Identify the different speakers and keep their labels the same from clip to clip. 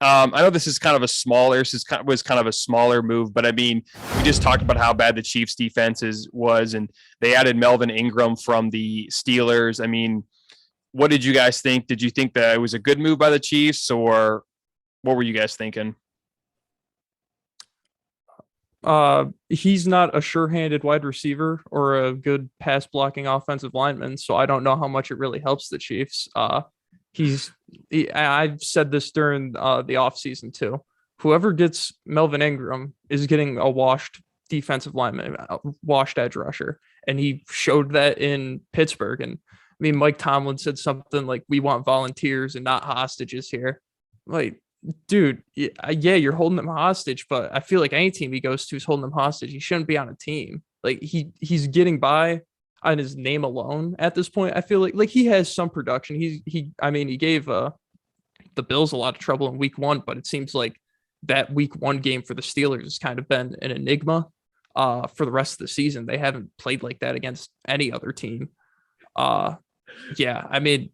Speaker 1: I know this is kind of a smaller, was kind of a smaller move, but I mean, we just talked about how bad the Chiefs defense was, and they added Melvin Ingram from the Steelers. I mean, what did you guys think? Did you think that it was a good move by the Chiefs, or what were you guys thinking?
Speaker 2: He's not a sure-handed wide receiver or a good pass blocking offensive lineman, so I don't know how much it really helps the Chiefs. I've said this during the offseason too. Whoever gets Melvin Ingram is getting a washed defensive lineman, a washed edge rusher, and he showed that in Pittsburgh. And I mean, Mike Tomlin said something like, "We want volunteers and not hostages here." Like, dude, yeah, you're holding him hostage, but I feel like any team he goes to is holding him hostage. He shouldn't be on a team. Like he's getting by on his name alone at this point. I feel like he has some production. I mean, he gave the Bills a lot of trouble in week one, but it seems like that week one game for the Steelers has kind of been an enigma for the rest of the season. They haven't played like that against any other team. Uh yeah, I mean,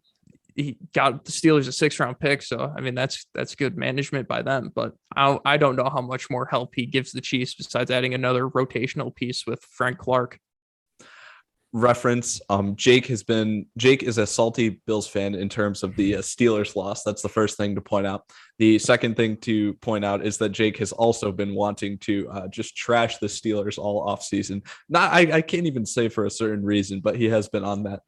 Speaker 2: he got the Steelers a 6th-round pick, so I mean that's good management by them. But I don't know how much more help he gives the Chiefs besides adding another rotational piece with Frank Clark.
Speaker 3: Reference, Jake is a salty Bills fan in terms of the Steelers loss. That's the first thing to point out. The second thing to point out is that Jake has also been wanting to just trash the Steelers all off season. Not I can't even say for a certain reason, but he has been on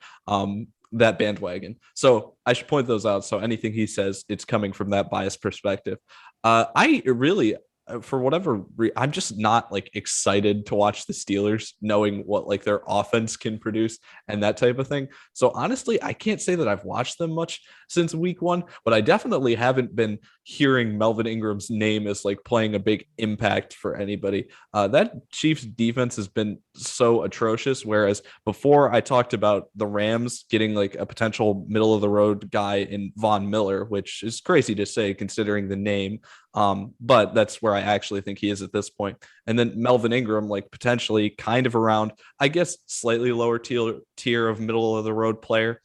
Speaker 3: that bandwagon. So I should point those out. So anything he says, it's coming from that biased perspective. I really, for whatever I'm just not like excited to watch the Steelers, knowing what like their offense can produce and that type of thing. So honestly, I can't say that I've watched them much since week one, but I definitely haven't been hearing Melvin Ingram's name as like playing a big impact for anybody. That Chiefs defense has been so atrocious. Whereas before I talked about the Rams getting like a potential middle of the road guy in Von Miller, which is crazy to say considering the name. But that's where I actually think he is at this point. And then Melvin Ingram, like potentially kind of around, I guess, slightly lower tier of middle of the road player,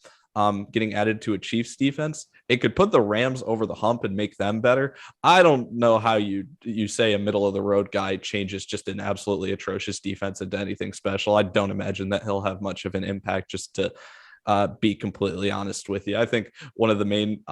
Speaker 3: getting added to a Chiefs defense. It could put the Rams over the hump and make them better. I don't know how you say a middle of the road guy changes just an absolutely atrocious defense into anything special. I don't imagine that he'll have much of an impact, just to be completely honest with you. I think one of the main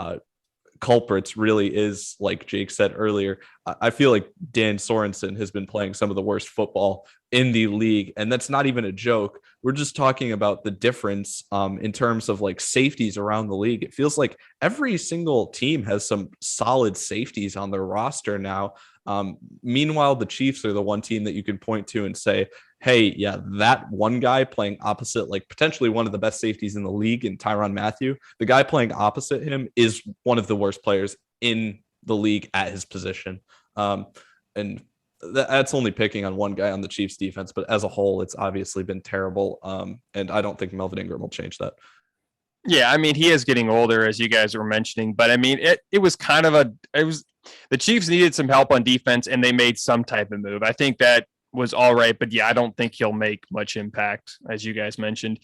Speaker 3: culprits really is, like Jake said earlier, I feel like Dan Sorensen has been playing some of the worst football in the league, and that's not even a joke. We're just talking about the difference in terms of like safeties around the league. It feels like every single team has some solid safeties on their roster now. Meanwhile, the Chiefs are the one team that you can point to and say, hey, yeah, that one guy playing opposite, like potentially one of the best safeties in the league in Tyrann Mathieu, the guy playing opposite him is one of the worst players in the league at his position. And that's only picking on one guy on the Chiefs defense, but as a whole, it's obviously been terrible. And I don't think Melvin Ingram will change that.
Speaker 1: Yeah, I mean, he is getting older, as you guys were mentioning, but I mean, it was kind of the Chiefs needed some help on defense, and they made some type of move. I think that was all right, but yeah, I don't think he'll make much impact, as you guys mentioned.